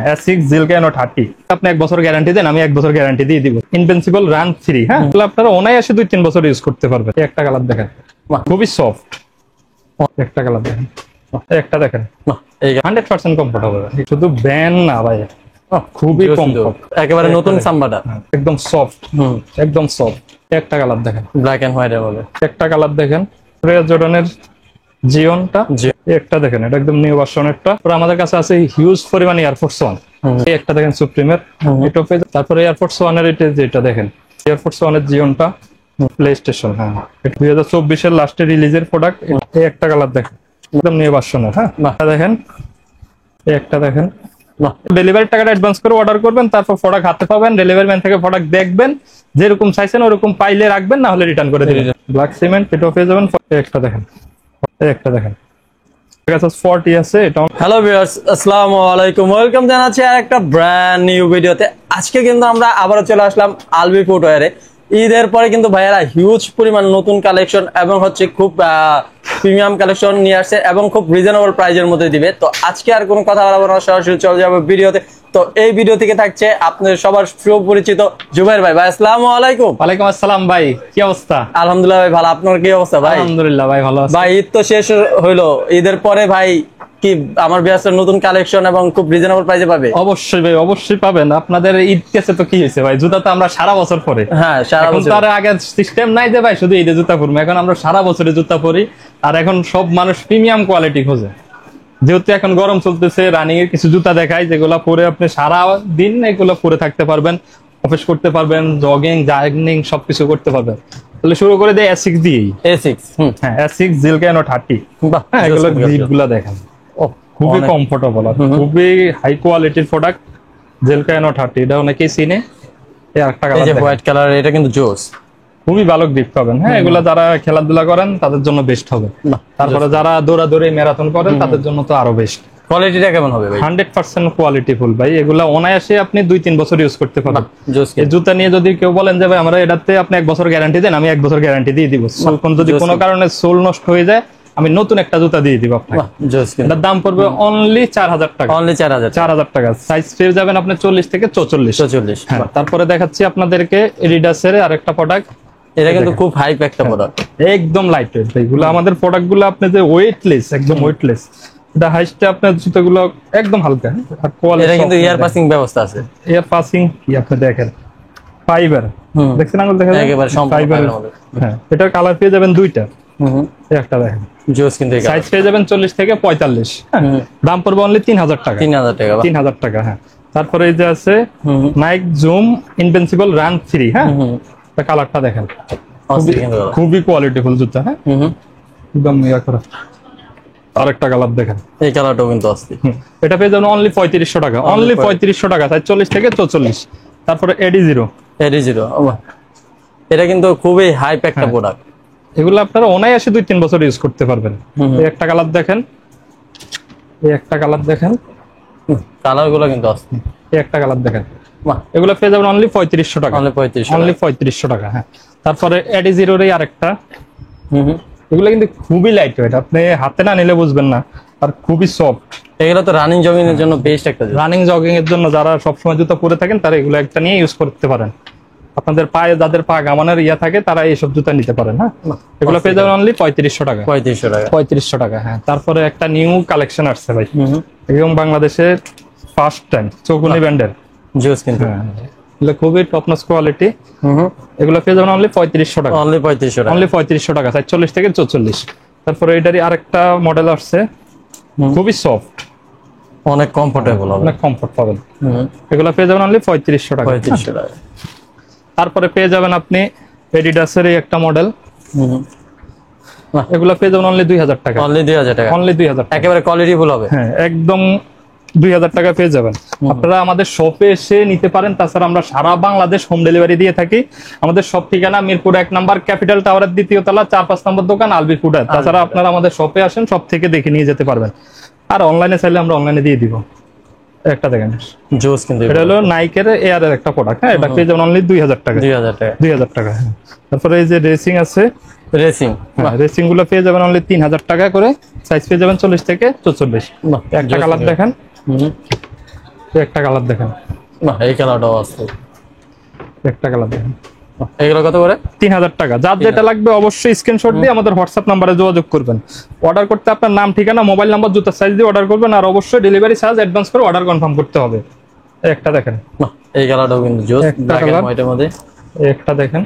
হ্যাঁ S6 জিলকানো 30 আপনি 1 বছর গ্যারান্টি দেন, আমি 1 বছর গ্যারান্টি দিয়ে দিব। ইনভিনসিবল রান 3, হ্যাঁ তাহলে আপনারা অনায়াসে 2-3 বছর ইউজ করতে পারবেন। একটা কালার দেখেন, খুবই সফট। একটা কালার দেখেন, একটা দেখেন, 100% কমফোর্টেবল। শুধু ব্যান না ভাই, খুবই কমফোর্ট, একেবারে নতুন সাম্বাটা, একদম সফট, একদম সফট। একটা কালার দেখেন, ব্ল্যাক এন্ড হোয়াইট এর মধ্যে। একটা কালার দেখেন, এয়ার জর্ডানের জিওনটা। একটা দেখেন, এটা একদম নিউ ভার্সনেরটা। আমাদের কাছে আছে হিউজ পরিমাণ এয়ারফোর্স 1। এই একটা দেখেন সুপ্রিমের, এটা পেজ। তারপরে এয়ারফোর্স 1 এর যেটা দেখেন, এয়ারফোর্স 1 এর জিওনটা প্লে স্টেশন। হ্যাঁ, 2024 এর লাস্টে রিলিজের প্রোডাক্ট। এই একটা কালার দেখেন, একদম নিউ ভার্সনের। হ্যাঁ দেখেন, এই একটা দেখেন। ডেলিভারি টাকাটা অ্যাডভান্স করে অর্ডার করবেন, তারপর প্রোডাক্ট হাতে পাবেন। ডেলিভারি ম্যান থেকে প্রোডাক্ট দেখবেন, যেরকম চাইছেন ওরকম পাইলে রাখবেন, না হলে রিটার্ন করে দিবেন। ব্ল্যাক সিমেন্ট, এটাও পেয়ে যাবেন। একটা দেখেন, একটা দেখেন, 40 আছে এটা। হ্যালো ভিউয়ার্স, আসসালামু আলাইকুম, ওয়েলকাম জানাচ্ছি আর একটা ব্র্যান্ড নিউ ভিডিওতে। আজকে কিন্তু আমরা আবারও চলে আসলাম আলবি ফুটওয়্যারে। ঈদের পরে কিন্তু ভাইয়ারা হিউজ পরিমাণ নতুন কালেকশন এবং হচ্ছে খুব প্রিমিয়াম কালেকশন নিয়ে আসছে এবং খুব রিজনেবল প্রাইজের মধ্যে দিবে। তো আজকে আর কোনো কথা বলবো না, সরাসরি চলে যাবো ভিডিওতে। তো এই ভিডিও থেকে থাকছে আপনাদের সবার সুপরিচিত জুবাইর ভাই। ভাই আসসালামু আলাইকুম। ওয়ালাইকুম আসসালাম ভাই, কি অবস্থা? আলহামদুলিল্লাহ ভাই ভালো, আপনার কি অবস্থা ভাই? আলহামদুলিল্লাহ ভাই ভালো আছি। ভাই ঈদ তো শেষ হইলো, ঈদের পরে ভাই কি আমার বিয়াসের নতুন কালেকশন এবং খুব রিজনেবল প্রাইসে পাবে? অবশ্যই ভাই, অবশ্যই পাবেন। আপনাদের ঈদ কেসে তো কি হয়েছে ভাই, জুতা তো আমরা সারা বছর পরে। হ্যাঁ সারা বছর। তার আগে সিস্টেম নাই যে ভাই শুধু ঈদে জুতা পরবো, এখন আমরা সারা বছরে জুতা পরি। আর এখন সব মানুষ প্রিমিয়াম কোয়ালিটি খোঁজে, যেহেতু এখন গরম চলতেছে। রানিং এর কিছু জুতা দেখাই যেগুলো পরে আপনি সারা দিন এগুলো পরে থাকতে পারবেন, অফিস করতে পারবেন, জগিং জার্নিং সবকিছু করতে পারবেন। তাহলে শুরু করে দেয় S6 দিয়েই। A6, হ্যাঁ S6 জিলকানো 30। বাহ, হ্যাঁ এগুলো জিপগুলো দেখেন, খুবই কমফোর্টেবল, খুবই হাই কোয়ালিটির প্রোডাক্ট। জিলকানো 30 এটা অনেকেই চিনে। এই একটা কালার, এই যে হোয়াইট কালার, এটা কিন্তু জোস, খুবই ভালো গ্রিপ পাবেন। হ্যাঁ এগুলা যারা খেলাধুলা করেন তাদের জন্য বেস্ট হবে। তারপরে যারা দৌড়াদৌড়ি ম্যারাথন করেন তাদের জন্য তো আরো বেস্ট। কোয়ালিটিটা কেমন হবে ভাই? 100% কোয়ালিটি ফুল ভাই। এগুলা অনায়াসে আপনি 2-3 বছর ইউজ করতে পারবেন। এই জুতা নিয়ে যদি কেউ বলেন যে ভাই আমরা এটাতে আপনি 1 বছর গ্যারান্টি দেন, আমি 1 বছর গ্যারান্টি দিয়ে দিব। যদি কোনো কারণে সোল নষ্ট হয়ে যায়, আমি নতুন একটা জুতা দিয়ে দিব আপনাকে। এটার দাম পড়বে অনলি 4000 টাকা। অনলি 4000 টাকা। সাইজ পেয়ে যাবেন আপনি 40 থেকে 44। হ্যাঁ, তারপরে দেখাচ্ছি আপনাদেরকে এডিডাসের আরেকটা প্রোডাক্ট। এটা কিন্তু খুব হাইপ একটা প্রোডাক্ট, একদম লাইট ওয়েট। এগুলো আমাদের প্রোডাক্টগুলো আপনি যে ওয়েটলেস, একদম ওয়েটলেস। এটা হাইস্টে আপনার জুতোগুলো একদম হালকা। আর কোয়ালিটি, এটা কিন্তু এয়ার পাসিং ব্যবস্থা আছে। এয়ার পাসিং কি আপনি দেখেন, ফাইবার দেখছেন আঙুল দেখা যায় একেবারে সম্পূর্ণ ফাইবারের মধ্যে। হ্যাঁ এটার কালার পেয়ে যাবেন দুইটা। একটা দেখেন, জোস কিন্তু সাইজ পেয়ে যাবেন 40 থেকে 45। দাম পড়বে অনলি 3000 টাকা। 3000 টাকা। হ্যাঁ, তারপরে এই যে আছে নাইক জুম ইনভিনসিবল রান 3। হ্যাঁ কালারটা দেখেন, খুবই কোয়ালিটিফুল জুতা। হ্যাঁ একদম ইয়া করা। আরেকটা কালার দেখেন, এই কালারটাও কিন্তু আছে। এটা পেয়ে যাবেন অনলি 3500 টাকা। অনলি 3500 টাকা, সাইজ 40 থেকে 44। তারপরে AD0। এটা কিন্তু খুবই হাইপ একটা প্রোডাক্ট। এগুলো আপনারা অনায়াসে 2-3 বছর ইউজ করতে পারবেন। এই একটা কালার দেখেন, এই একটা কালার দেখেন, কালারগুলো কিন্তু আছে। এই একটা কালার দেখেন, এগুলো পেয়ে যাবেন অনলি 3500 টাকা। অনলি 3500 টাকা। হ্যাঁ, তারপরে AD0 এর আরেকটা। এগুলো কিন্তু খুবই লাইট ওয়েট, আপনি হাতে না নিলে বুঝবেন না, আর খুবই সফট। এগুলো তো রানিং জগিং এর জন্য বেস্ট একটা জুতা। রানিং জগিং এর জন্য যারা সবসময় জুতা পরে থাকেন তারা এগুলো একটা নিয়ে ইউজ করতে পারেন। আপনাদের পায়ে যাদের পা গামানোর ইয়া থাকে তারা এইসব জুতা নিতে পারেন। হ্যাঁ, এগুলো পেয়ে যাবেন অনলি 3500 টাকা। 3500 টাকা। হ্যাঁ, তারপরে একটা নিউ কালেকশন আসছে ভাই, একদম বাংলাদেশের ফার্স্ট টাইম চৌকুনি ব্র্যান্ডের জোস কিন্তু। এগুলো খুবই টপ নচ কোয়ালিটি। এগুলো পেয়ে যাবেন অনলি 3500 টাকা। অনলি 3500 টাকা, সাইজ 40 থেকে 44। তারপরে এটারই আরেকটা মডেল আসছে, খুবই সফট, অনেক কমফোর্টেবল হবে, অনেক কমফোর্ট পাবেন। এগুলো পেয়ে যাবেন অনলি 3500 টাকা। তারপরে পেয়ে যাবেন আপনি এডিডাসের এই একটা মডেল। এগুলো পেয়ে যাবেন অনলি 2000 টাকা। অনলি 2000 টাকা। অনলি 2000 টাকা। একেবারে কোয়ালিটি ফুল হবে। হ্যাঁ একদম 2000 টাকা পেয়ে যাবেন। আপনারা আমাদের শপে এসে নিতে পারেন। তাছাড়া আমরা সারা বাংলাদেশ হোম ডেলিভারি দিয়ে থাকি। আমাদের সব ঠিকানা মিরপুর 1 নাম্বার ক্যাপিটাল টাওয়ারের 2য় তলা 4-5 নম্বর দোকান আলবি ফুডওয়্যার। তাছাড়া আপনারা আমাদের শপে আসেন, সব থেকে দেখে নিয়ে যেতে পারবেন। আর অনলাইনে চাইলে আমরা অনলাইনে দিয়ে দিব। একটা দেখেন, জোস কিন্তু। এটা হলো নাইকের এয়ারের একটা প্রোডাক্ট। হ্যাঁ, এটা পেয়ে যাবেন অনলি 2000 টাকা। 2000 টাকা। হ্যাঁ, তারপরে এই যে রেসিং আছে, রেসিং গুলো পেয়ে যাবেন অনলি 3000 টাকা করে। সাইজ পেয়ে যাবেন 40 থেকে 44। একটা কালার দেখেন, একটা কালার দেখেন, বাহ, এই কালারটাও আছে। একটা কালার দেখেন। এগুলো কত করে? 3000 টাকা। যার যেটা লাগবে অবশ্যই স্ক্রিনশট দিয়ে আমাদের হোয়াটসঅ্যাপ নাম্বারে যোগাযোগ করবেন। অর্ডার করতে আপনার নাম, ঠিকানা, মোবাইল নাম্বার, জুতার সাইজ দিয়ে অর্ডার করবেন, আর অবশ্যই ডেলিভারি চার্জ অ্যাডভান্স করে অর্ডার কনফার্ম করতে হবে। একটা দেখেন, বাহ, এই কালারটাও কিন্তু জোস, একটা ব্ল্যাক এন্ড কালার। হোয়াইটের মধ্যে। একটা দেখেন,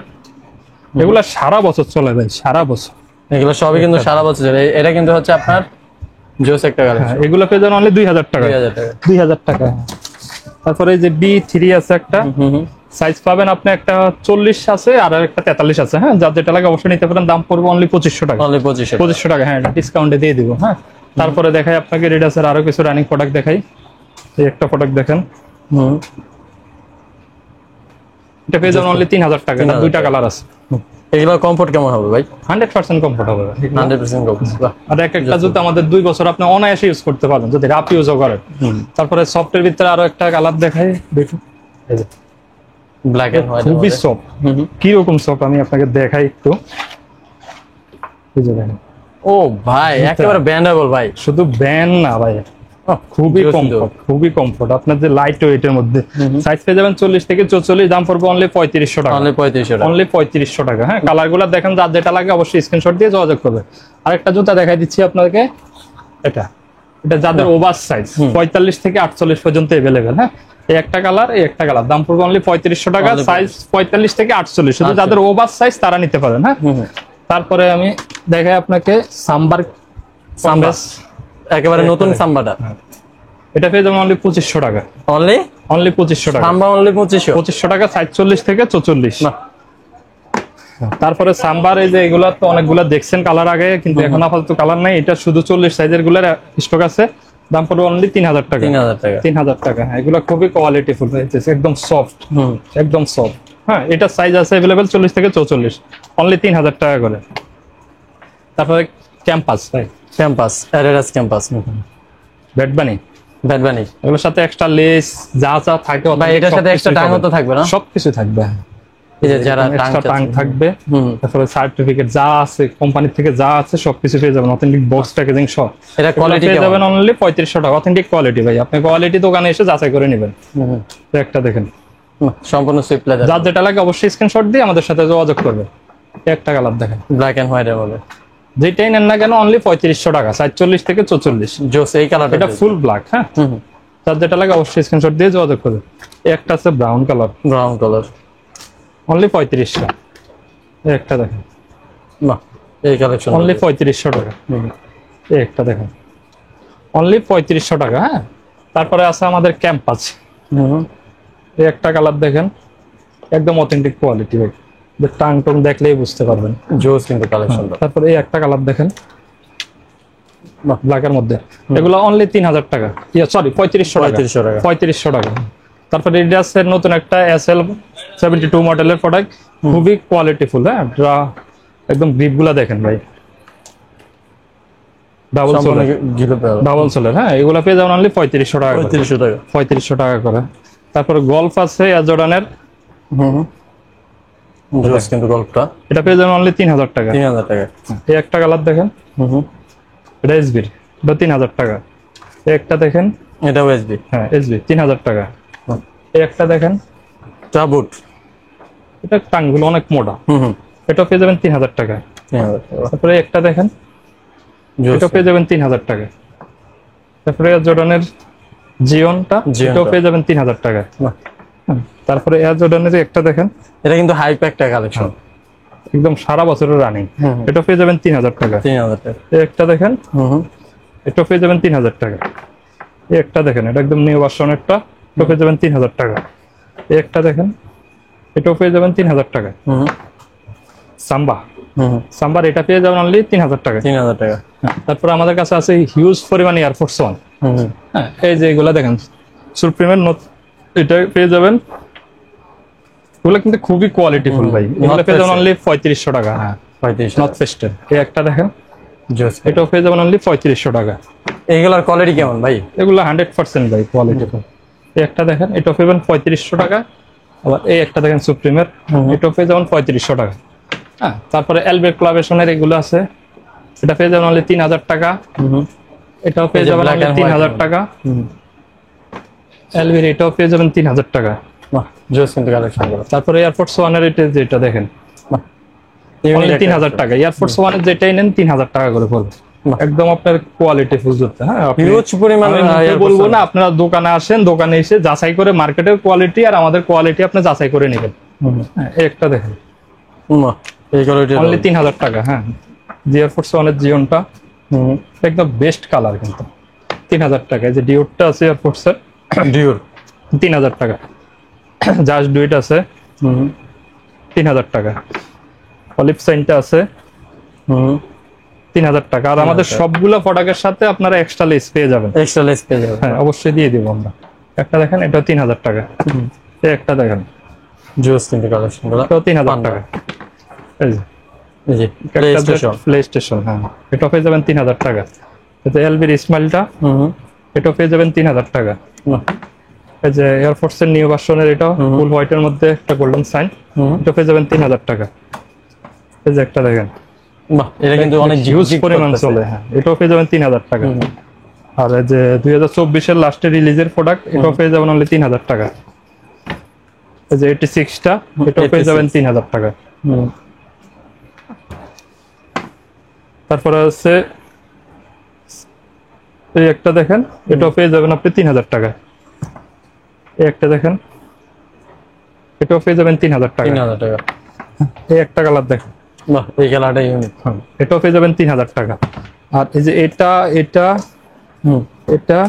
এগুলা সারা বছর চলে ভাই, সারা বছর। এগুলো সবই কিন্তু সারা বছর চলে। এটা কিন্তু হচ্ছে আপনার জোস একটা হ্যাঁ, কালেকশন। এগুলো পেয়ে যাবেন অনলি 2000 টাকা। 2000 টাকা। 2000 টাকা। তারপরে এই যে B3 আছে একটা, সাইজ পাবেন আপনি, একটা 40 আছে আর একটা 43 আছে। হ্যাঁ, যার যেটা লাগে অবশ্যই নিতে পারেন। দাম পড়বে অনলি 2500 টাকা। অনলি 2500। 2500 টাকা, হ্যাঁ, ডিসকাউন্টে দিয়ে দিব। হ্যাঁ, তারপরে দেখাই আপনাকে রিডাসের আরো কিছু রানিং প্রোডাক্ট দেখাই। এই একটা প্রোডাক্ট দেখেন, এটা পেয়ে যাবেন অনলি 3000 টাকা। এটা 2টা কালার আছে। এগুলো কমফোর্ট কেমন হবে ভাই? 100% কমফোর্ট হবে। 100% কমফোর্ট। বাহ, আর এক একটা জুতা আমাদের 2 বছর আপনি অনায়াসে ইউজ করতে পারবেন যদি রাফ ইউজও করেন। তারপরে সফটের ভিতরে আরো একটা কালার দেখাই, দেখুন। এই যে ব্ল্যাক এন্ড হোয়াইট। খুবই সফট। কি রকম সফট আমি আপনাকে দেখাই একটু। এই যে দেখেন, ও ভাই, একেবারে ব্যান্ডেবল ভাই। শুধু ব্যান্ড না ভাই, খুবই কমফোর্ট, খুবই কমফোর্ট। আপনার যে লাইট ওয়েটের মধ্যে সাইজ পেয়ে যাবেন 40 থেকে 44। দাম পড়বে অনলি 3500 টাকা। অনলি 3500 টাকা। অনলি 3500 টাকা। হ্যাঁ, কালার গুলো দেখেন, যার যেটা লাগে অবশ্যই স্ক্রিনশট দিয়ে যোগাযোগ করবে। আরেকটা জুতা দেখাই দিচ্ছি আপনাকে, এটা এটা যাদের ওভার সাইজ 45 থেকে 48 পর্যন্ত अवेलेबल। হ্যাঁ, এই একটা কালার, এই একটা কালার, দাম পড়বে অনলি 3500 টাকা। সাইজ 45 থেকে 48, শুধু যাদের ওভার সাইজ তারা নিতে পারেন। হ্যাঁ, তারপরে আমি দেখাই আপনাকে সাম্বার। সাম্বা, একেবারে নতুন সাম্বাটা। এটা পেয়ে যাবেন অনলি 2500 টাকা। অনলি অনলি 2500 টাকা। সাম্বা অনলি 2500। 2500 টাকা, সাইজ 40 থেকে 44। বাহ। তারপরে সাম্বার, এই যে এগুলা তো অনেকগুলা দেখছেন কালার আগে, কিন্তু এখন আপাতত কালার নাই। এটা শুধু 40 সাইজের গুলার স্টক আছে। দাম পড়বে অনলি 3000 টাকা। 3000 টাকা। 3000 টাকা। হ্যাঁ, এগুলা খুবই কোয়ালিটি ফুল, একদম সফট, একদম সফট। হ্যাঁ, এটা সাইজ আছে अवेलेबल 40 থেকে 44, অনলি 3000 টাকা করে। তারপরে ক্যাম্পাস ভাই, ক্যাম্পাস, অ্যাডিডাস ক্যাম্পাস। ব্যাট বানি, ব্যাড বানি। এগুলোর সাথে এক্সট্রা লেস যা যা থাকে ভাই, এটার সাথে এক্সট্রা টাংও তো থাকবে না? সবকিছু থাকবে। এই যে যারা এক্সট্রা টাং থাকবে, হুম। তারপরে সার্টিফিকেট যা আছে কোম্পানি থেকে যা আছে সবকিছু পেয়ে যাবেন। অথেন্টিক বক্স প্যাকেজিং সব। এটা কোয়ালিটি পেয়ে কেমন? যাবেন অনলি 3500 টাকা। অথেন্টিক কোয়ালিটি ভাই, আপনি কোয়ালিটি দোকানে এসে যাচাই করে নেবেন। একটা দেখেন, সম্পূর্ণ সুইফট লেদার। যার যেটা লাগে অবশ্যই স্ক্রিনশট দিয়ে আমাদের সাথে যোগাযোগ করবে। একটা কালার দেখেন, ব্ল্যাক এন্ড হোয়াইট এর মধ্যে। যেটাই নেন না কেন অনলি 3500 টাকা, সাইজ 40 থেকে 44। জোস, এই কালারটা। এটা ফুল ব্ল্যাক। হ্যাঁ, যার যেটা লাগে অবশ্যই স্ক্রিনশট দিয়ে যোগাযোগ করবে। একটা আছে brown colour, brown colour, only 3500। একটা দেখেন, বাহ, এই কালেকশন অনলি 3500 টাকা। এই একটা দেখেন, অনলি 3500 টাকা। হ্যাঁ, তারপরে আছে আমাদের ক্যাম্পাস। এই একটা কালার দেখেন, একদম অথেন্টিক কোয়ালিটি ভাই, টাং টং দেখলেই বুঝতে পারবেন। জোস কিন্তু কালেকশনটা। তারপরে এই একটা কালার দেখেন, ব্ল্যাকের মধ্যে। এগুলো অনলি 3000 টাকা, সরি 3500 টাকা। 3500 টাকা। 3500 টাকা। তারপরে এডিডাসের নতুন একটা SL 72 মডেলের প্রোডাক্ট, খুবই কোয়ালিটিফুল। হ্যাঁ, একদম গ্রিপ গুলা দেখেন ভাই, ডাবল সোলের। ডাবল সোলের। হ্যাঁ, এগুলো পেয়ে যাবেন অনলি 3500 টাকা করে। 3500 টাকা। 3500 টাকা করে। তারপরে গল্ফ আছে এয়ার জর্ডানের, জোস কিন্তু গল্পটা। এটা পেয়ে যাবেন অনলি 3000 টাকা। 3000 টাকা। এই একটা কালার দেখেন, এটা এসবির, এটা 3000 টাকা। এই একটা দেখেন, এটা ওএসবি। হ্যাঁ এসবি, 3000 টাকা। এই একটা দেখেন, টাবুট। এটা টাংগুলো অনেক মোটা, এটা পেয়ে যাবেন 3000 টাকা। 3000 টাকা। তারপরে একটা দেখেন, জোস। এটা পেয়ে যাবেন 3000 টাকা। তারপরে এয়ার জর্ডানের জিওনটা, এটাও পেয়ে যাবেন 3000 টাকা। তারপরে এয়ার জর্ডানের একটা দেখেন, এটা কিন্তু হাই প্যাকটা কালেকশন, একদম সারা বছরের রানিং। এটা পেয়ে যাবেন 3000 টাকা। 3000 টাকা। এই একটা দেখেন, এটা পেয়ে যাবেন 3000 টাকা। এই একটা দেখেন, এটা একদম নিউ ভার্সনেরটা, এটা পেয়ে যাবেন 3000 টাকা। এই একটা দেখেন, এটাও পেয়ে যাবেন 3000 টাকা। সাম্বা, সাম্বার, এটা পেয়ে যাবেন অনলি 3000 টাকা। 3000 টাকা। তারপর আমাদের কাছে আছে হিউজ পরিমাণ এয়ারফোর্স 1। হ্যাঁ, এই যে এগুলা দেখেন, সুপ্রিমের এটা পেয়ে যাবেন। এগুলো কিন্তু খুবই কোয়ালিটিফুল ভাই, এগুলো পেয়ে যাবেন অনলি 3500 টাকা। হ্যাঁ, 3500 নর্থ ফেস্টের। এই একটা দেখেন, জোস। এটাও পেয়ে যাবেন অনলি 3500 টাকা। এইগুলোর কোয়ালিটি কেমন ভাই? এগুলো 100% ভাই কোয়ালিটিফুল। এই একটা দেখেন, এটাও পেয়ে যাবেন 3500 টাকা। আবার এই একটা দেখেন সুপ্রিমের, এটাও পেয়ে যাবেন 3500 টাকা। হ্যাঁ, তারপরে এলবে ক্লাবেশনের এগুলো আছে, এটা পেয়ে যাবেন অনলি 3000 টাকা। এটাও পেয়ে যাবেন অনলি 3000 টাকা। এলভির এটাও পেয়ে যাবেন 3000 টাকা। বাহ জোস কিন্তু কালেকশন গুলো। তারপরে এয়ারফোর্স ওয়ানের এটা যেটা দেখেন বাহ অনলি 3000 টাকা। এয়ারফোর্স ওয়ানের যেটাই নেন 3000 টাকা করে পড়বে। বাহ। একদম আপনার কোয়ালিটি ফুল জুতা। হ্যাঁ, আপনি হিউজ পরিমাণে আমি মুখে বলবো না, আপনারা দোকানে আসেন, দোকানে এসে যাচাই করে মার্কেটের কোয়ালিটি আর আমাদের কোয়ালিটি আপনি যাচাই করে নেবেন। হ্যাঁ, এই একটা দেখেন বাহ এই কোয়ালিটি অনলি 3000 টাকা। হ্যাঁ, এয়ারফোর্স ওয়ানের জিওনটা একদম বেস্ট কালার কিন্তু 3000 টাকা। এই যে ডিওরটা আছে এয়ারফোর্সের ডিউর 3000 টাকা। জাস্ট ডুইট আছে 3000 টাকা। অলিভ সাইনটা আছে 3000 টাকা। আর আমাদের সবগুলো প্রোডাক্টের সাথে আপনারা এক্সট্রা লেস পেয়ে যাবেন। এক্সট্রা লেস পেয়ে যাবেন। হ্যাঁ, অবশ্যই দিয়ে দিব আমরা। একটা দেখেন, এটা 3000 টাকা। এই একটা দেখেন, জোস কিন্তু কালেকশন গুলো। এটাও 3000 টাকা। এই যে এই যে প্লে স্টেশন। প্লে স্টেশন, হ্যাঁ, এটা পেয়ে যাবেন 3000 টাকা। এতে এলবির স্মাইলটা, এটা পেয়ে যাবেন 3000 টাকা। এই যে এয়ারফোর্সের নিউ ভার্সনের, এটা ফুল হোয়াইটের মধ্যে একটা গোল্ডেন সাইন, এটা পেয়ে যাবেন 3000 টাকা। এই যে একটা দেখেন, বাহ এটা কিন্তু অনেক হিউজ পরিমাণ চলে। হ্যাঁ, এটাও পেয়ে যাবেন 3000 টাকা। আর এই যে 2024 এর লাস্টে রিলিজের প্রোডাক্ট, এটাও পেয়ে যাবেন অনলি 3000 টাকা। এই যে 86টা, এটাও পেয়ে যাবেন 3000 টাকা। তারপরে আছে এই একটা দেখেন, এটাও পেয়ে যাবেন আপনি 3000 টাকা। এই একটা দেখেন, এটাও পেয়ে যাবেন 3000 টাকা। 3000 টাকা। এই একটা কালার দেখেন, বাহ এই কালারটা ইউনিক। এটাও পেয়ে যাবেন 3000 টাকা। আর এই যে এটা এটা এটা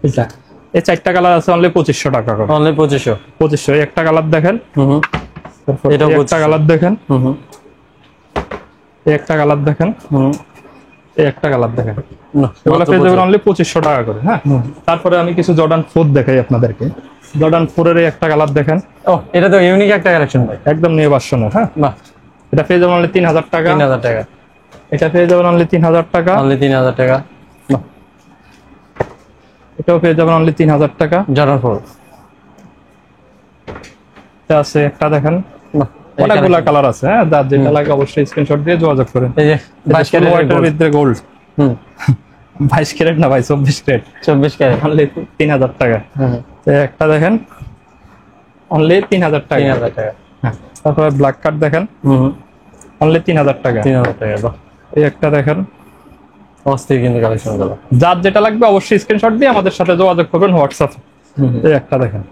এটা এই চারটা কালার আছে অনলি 2500 টাকা করে। অনলি 2500। 2500। এই একটা কালার দেখেন, এটাও এই একটা কালার দেখেন, এই একটা কালার দেখেন, এই একটা কালার দেখেন। এগুলো পেয়ে যাবেন অনলি 2500 টাকা করে। হ্যাঁ, তারপরে আমি কিছু জর্ডান 4 দেখাই আপনাদেরকে। জর্ডান 4 এর এই একটা কালার দেখেন, ও এটা তো ইউনিক একটা কালেকশন ভাই। একদম নিউ ভার্সনের। হ্যাঁ, বাহ এটা পেয়ে যাবেন অনলি 3000 টাকা। 3000 টাকা। এটা পেয়ে যাবেন অনলি 3000 টাকা। অনলি 3000 টাকা। বাহ এটাও পেয়ে যাবেন অনলি 3000 টাকা। জর্ডান 4 এটা আছে একটা দেখেন, বাহ অনেকগুলা কালার আছে। হ্যাঁ, যার যেটা লাগে অবশ্যই স্ক্রিনশট দিয়ে যোগাযোগ করেন। এই যে 22 ক্যারেটের ভিতরে গোল্ড, 22 ক্যারেট না ভাই, 24 ক্যারেট, 24 ক্যারেট। অনলি 3000 টাকা। এই একটা দেখেন অনলি 3000 টাকা। 3000 টাকা। হ্যাঁ, তারপরে ব্ল্যাক কার্ড দেখেন অনলি 3000 টাকা। 3000 টাকা। বাহ এই একটা দেখেন, অস্থির কিন্তু কালেকশন গুলো। যার যেটা লাগবে অবশ্যই স্ক্রিনশট দিয়ে আমাদের সাথে যোগাযোগ করবেন হোয়াটসঅ্যাপ। এই একটা দেখেন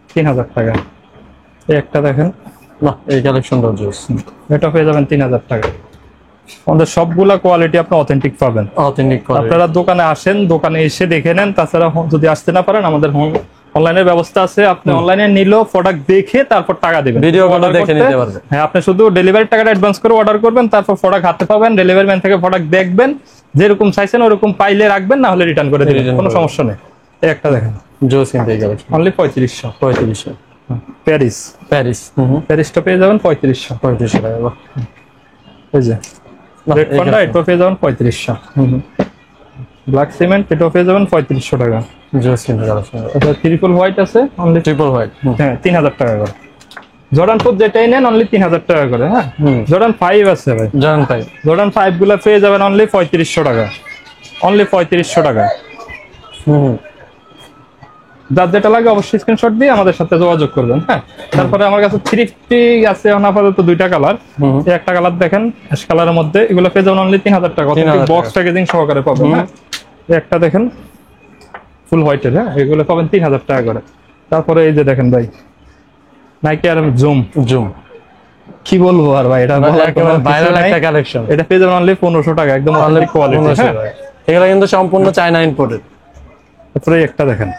3000 টাকা। এই একটা দেখেন, বাহ এই কালেকশনটাও জোস। এটা পেয়ে যাবেন 3000 টাকা। আমাদের সবগুলা কোয়ালিটি আপনি অথেন্টিক পাবেন। Authentic quality. আপনারা দোকানে আসেন, দোকানে এসে দেখে নেন। তাছাড়া যদি আসতে না পারেন, আমাদের অনলাইনের ব্যবস্থা আছে। আপনি অনলাইনে নিলেও প্রোডাক্ট দেখে তারপর টাকা দিবেন। ভিডিও কল Order দেখে করতে, নিতে পারবেন। হ্যাঁ, আপনি শুধু ডেলিভারি টাকাটা অ্যাডভান্স করে অর্ডার করবেন, তারপর প্রোডাক্ট হাতে পাবেন। ডেলিভারি ম্যান থেকে প্রোডাক্ট দেখবেন, যেরকম চাইছেন ওরকম পাইলে রাখবেন, না হলে রিটার্ন করে দিবেন, কোনো সমস্যা নেই। এই একটা দেখেন জোস কিন্তু এই কালেকশন। অনলি 3500। 3500। Paris, Paris. প্যারিসটা পেয়ে যাবেন 3500। 3500 টাকা। বাহ এই যে রেড পান্ডা, এটা পেয়ে যাবেন 3500। ব্ল্যাক সিমেন্ট, এটাও পেয়ে যাবেন 3500 টাকা। জোস কিন্তু কালেকশন। এটা ট্রিপল হোয়াইট আছে অনলি ট্রিপল হোয়াইট। হ্যাঁ 3000 টাকা করে। জর্ডান 4 যেটাই নেন অনলি 3000 টাকা করে। হ্যাঁ, জর্ডান 5 আছে ভাই, জানেন তাই। জর্ডান 5 গুলা পেয়ে যাবেন অনলি 3500 টাকা। অনলি 3500 টাকা। যার যেটা লাগে অবশ্যই স্ক্রিনশট দিয়ে আমাদের সাথে যোগাযোগ করবেন। হ্যাঁ, তারপরে আমার কাছে 350 আছে আপাতত দুইটা কালার। এই একটা কালার দেখেন অ্যাশ কালারের মধ্যে, এগুলো পেয়ে যাবেন অনলি 3000 টাকা। 3000 বক্স প্যাকেজিং সহকারে পাবেন। হ্যাঁ, এই একটা দেখেন ফুল হোয়াইটের। হ্যাঁ, এগুলো পাবেন 3000 টাকা করে। তারপরে এই যে দেখেন ভাই, নাইকি আর জুম, জুম কি বলবো আর ভাই, এটা বলার কোনো কিছু ভাইরাল নাই। একটা কালেকশন। এটা পেয়ে যাবেন অনলি 1500 টাকা, একদম অথেন্টিক কোয়ালিটি। হ্যাঁ, এগুলো কিন্তু সম্পূর্ণ চায়না ইম্পোর্টেড। তারপরে এই একটা দেখেন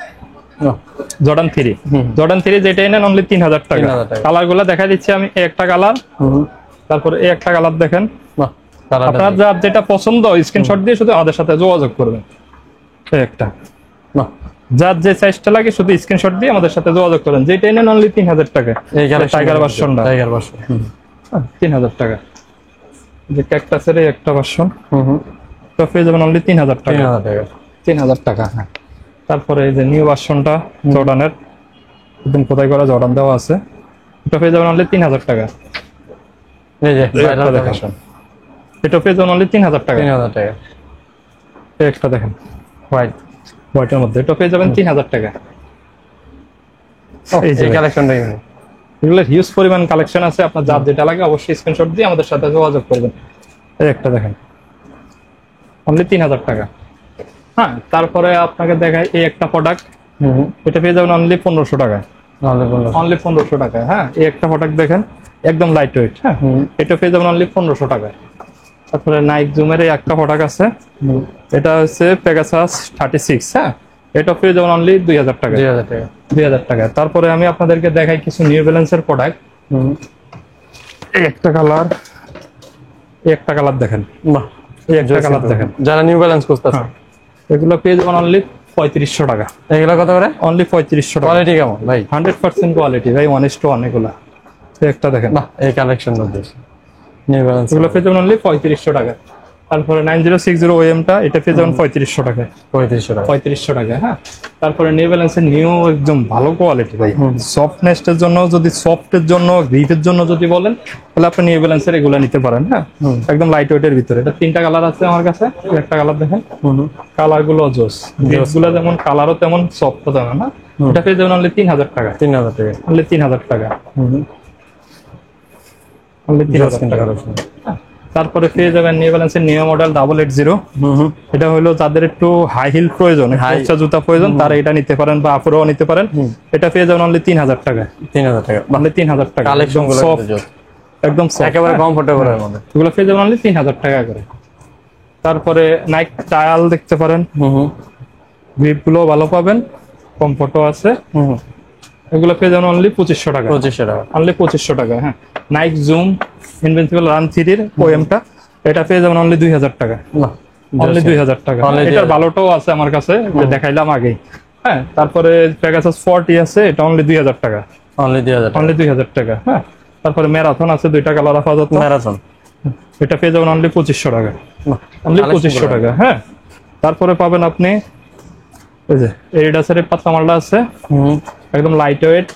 জর্ডান 3। জর্ডান 3 যেটাই নেন অনলি 3000 টাকা। 3000 টাকা। কালার গুলা দেখা দিচ্ছি আমি। এই একটা কালার, তারপরে এই একটা কালার দেখেন। বাহ কালারটা আপনার যার যেটা পছন্দ স্ক্রিনশট দিয়ে শুধু আমাদের সাথে যোগাযোগ করবেন। এই একটা, বাহ যার যে সাইজটা লাগে শুধু স্ক্রিনশট দিয়ে আমাদের সাথে যোগাযোগ করেন। যেটাই নেন অনলি 3000 টাকা। এই কালেকশন টাইগার ভার্সনটা টাইগার ভার্সন 3000 টাকা। যে ক্যাকটাসের এই একটা ভার্সন, এটা পেয়ে যাবেন অনলি 3000 টাকা। 3000 টাকা। 3000 টাকা। হ্যাঁ, তারপরে এই যে নিউ ভার্সনটা জর্ডানের, একদম খোদাই করা জর্ডান দেওয়া আছে, এটা পেয়ে যাবেন অনলি 3000 টাকা। এই যে এই ভাইরাল একটা দেখেন, কালেকশন। এটা পেয়ে যাবেন অনলি 3000 টাকা। 3000 টাকা। এই একটা দেখেন হোয়াইট। হোয়াইটের মধ্যে, এটা পেয়ে যাবেন 3000 টাকা। এই যে এই কালেকশনটা এগুলো হিউজ পরিমাণ কালেকশন আছে, আপনার যার যেটা লাগে অবশ্যই স্ক্রিনশট দিয়ে আমাদের সাথে যোগাযোগ করবেন। এই একটা দেখেন অনলি 3000 টাকা। হ্যাঁ, তারপরে আপনাকে দেখাই এই একটা প্রোডাক্ট, এটা পেয়ে যাবেন অনলি 1500 টাকায়। অনলি 1500 টাকায়। হ্যাঁ, এই একটা প্রোডাক্ট দেখেন একদম লাইট ওয়েট। হ্যাঁ, এটা পেয়ে যাবেন অনলি 1500 টাকায়। তারপরে নাইক জুমের এই একটা প্রোডাক্ট আছে, এটা হচ্ছে পেগাসাস 36। হ্যাঁ, এটা পেয়ে যাবেন অনলি 2000 টাকা। 2000 টাকা। তারপরে আমি আপনাদেরকে দেখাই কিছু নিউ ব্যালেন্সের প্রোডাক্ট। এই একটা কালার, এই একটা কালার দেখেন, বাহ, এই একটা কালার দেখেন, যারা নিউ ব্যালেন্স করতেছে এগুলো পেয়ে যাবেন অনলি 3500 টাকা। এগুলো কত করে? অনলি 3500 টাকা। কোয়ালিটি কেমন ভাই? 100% কোয়ালিটি ভাই, 1:1 এগুলা। এই একটা দেখেন, বাহ, এই কালেকশন নিউ ব্যালেন্স এগুলো পেয়ে যাবেন অনলি 3500 টাকা। তারপরে 9060 OM-টা, এটা পেয়ে যাবেন 3500 টাকা। 3500 টাকা। 3500 টাকা। হ্যাঁ, তারপরে নিউ ব্যালেন্সের নিউ একদম ভালো কোয়ালিটি ভাই, সফটনেসের জন্য যদি, সফটের জন্য, গ্রিপের জন্য যদি বলেন, তাহলে আপনি নিউ ব্যালেন্সের এগুলো নিতে পারেন। হ্যাঁ, একদম লাইট ওয়েটের ভিতরে। এটা 3টা কালার আছে আমার কাছে। একটা কালার দেখেন, কালার গুলো জোস, গুলো যেমন কালারও তেমন, সফটও তেমন। হ্যাঁ, এটা পেয়ে যাবেন অনলি 3000 টাকা। 3000 টাকা। অনলি 3000 টাকা। অনলি 3000 টাকা। তারপরে পেয়ে যাবেন নিউ ব্যালেন্সের নিউ মডেল 880। এটা হলো যাদের একটু হাই হিল প্রয়োজন, উঁচা জুতা প্রয়োজন, তারা এটা নিতে পারেন, বা আফরও নিতে পারেন। এটা পেয়ে যাবেন অনলি 3000 টাকা। 3000 টাকা। অনলি 3000 টাকা। কালেকশন গুলো একদম একেবারে কমফোর্টেবল এর মধ্যে। এগুলো পেয়ে যাবেন অনলি 3000 টাকা করে। তারপরে নাইক ট্রায়াল দেখতে পারেন, গ্রিপ গুলো ভালো পাবেন, কমফোর্টও আছে। এগুলো পেয়ে যাবেন অনলি 2500 টাকা। 2500 টাকা। অনলি 2500 টাকা। হ্যাঁ, নাইক জুম ইনভিনসিবল রান 3-র OM-টা, এটা পেয়ে যাবেন অনলি 2000 টাকা। অনলি 2000 টাকা। এটার ভালোটাও আছে আমার কাছে, দেখাইলাম আগেই। হ্যাঁ, তারপরে পেগাসাস 40 আছে, এটা অনলি 2000 টাকা। অনলি 2000 অনলি 2000 টাকা। হ্যাঁ, তারপরে ম্যারাথন আছে, 2টা কালার আপাতত। ম্যারাথন, এটা পেয়ে যাবেন অনলি 2500 টাকা। অনলি 2500 টাকা। হ্যাঁ, তারপরে পাবেন আপনি এই যে এডিডাসের পাতলা মালটা আছে, একদম লাইট ওয়েট।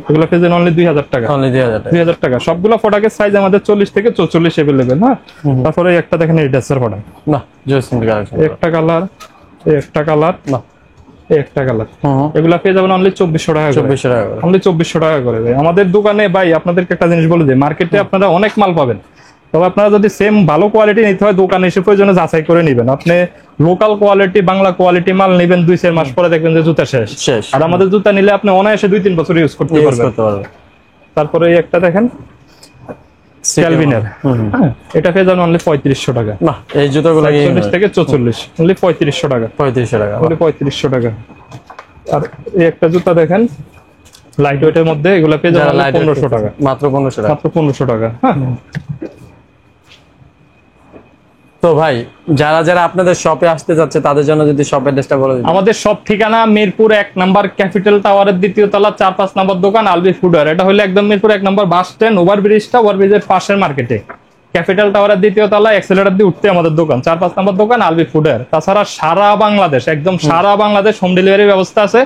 এগুলো পেয়ে যাবেন অনলি 2000 টাকা। অনলি 2000 টাকা। 2000 টাকা। সবগুলো প্রোডাক্টের সাইজ আমাদের 40 থেকে 44 अवेलेबल। হ্যাঁ, তারপরে একটা দেখেন এডিডাসের প্রোডাক্ট, বাহ, জোস কালেকশন। একটা কালার, একটা কালার, বাহ, একটা কালার। এগুলা পেয়ে যাবেন অনলি 2400 টাকা। 2400 টাকা। অনলি 2400 টাকা করে ভাই। আমাদের দোকানে ভাই আপনাদেরকে একটা জিনিস বলে দিই, মার্কেটে আপনারা অনেক মাল পাবেন, তবে আপনারা যদি সেম ভালো কোয়ালিটি নিতে হয়, দোকানে এসে প্রয়োজনে যাচাই করে নেবেন। আপনি লোকাল কোয়ালিটি, বাংলা কোয়ালিটি মাল নেবেন, 2-4 মাস পরে দেখবেন যে জুতা শেষ। আর আমাদের জুতা নিলে আপনি অনায়াসে 2-3 বছর ইউজ করতে পারবেন। তারপরে এই একটা দেখেন ক্যালভিনের, এটা পেয়ে যাবেন অনলি 3500 টাকা। বাহ, এই জুতোগুলো 40 থেকে 44 অনলি 3500 টাকা। 3500 টাকা। অনলি 3500 টাকা। আর এই একটা জুতা দেখেন লাইট ওয়েটের মধ্যে, এগুলো পেয়ে যাবেন 1500 টাকা। মাত্র 1500 টাকা। মাত্র 1500 টাকা। হ্যাঁ, তো ভাই, যারা যারা আপনাদের শপে আসতে যাচ্ছে তাদের জন্য যদি শপের অ্যাড্রেসটা বলে দিন। আমাদের সব ঠিকানা মিরপুর 1 নম্বর ক্যাপিটাল টাওয়ারের 2য় তলা, 4-5 নম্বর দোকান, আলবি ফুডওয়্যার। এটা হলো একদম মিরপুর 1 নম্বর বাস স্ট্যান্ড, ওভারব্রিজটা, ওভারব্রিজের পাশের মার্কেটে, ক্যাপিটাল টাওয়ারের 2য় তলা, এক্সেলেটর দিয়ে উঠতে আমাদের দোকান, 4-5 নম্বর দোকান, আলবি ফুডওয়্যার। তাছাড়া সারা বাংলাদেশ, একদম সারা বাংলাদেশ হোম ডেলিভারি ব্যবস্থা আছে।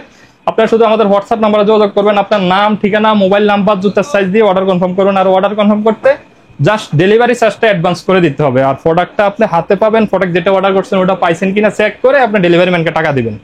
আপনারা শুধু আমাদের হোয়াটসঅ্যাপ নাম্বারে যোগাযোগ করবেন, আপনার নাম, ঠিকানা, মোবাইল নাম্বার, জুতার সাইজ দিয়ে অর্ডার কনফার্ম করুন। আর অর্ডার কনফার্ম করতে জাস্ট ডেলিভারি চার্জটা অ্যাডভান্স করে দিতে হবে। আর প্রোডাক্টটা আপনি হাতে পাবেন, প্রোডাক্ট যেটা অর্ডার করছেন ওটা পাইছেন কিনা চেক করে আপনি ডেলিভারি ম্যানকে টাকা দিবেন।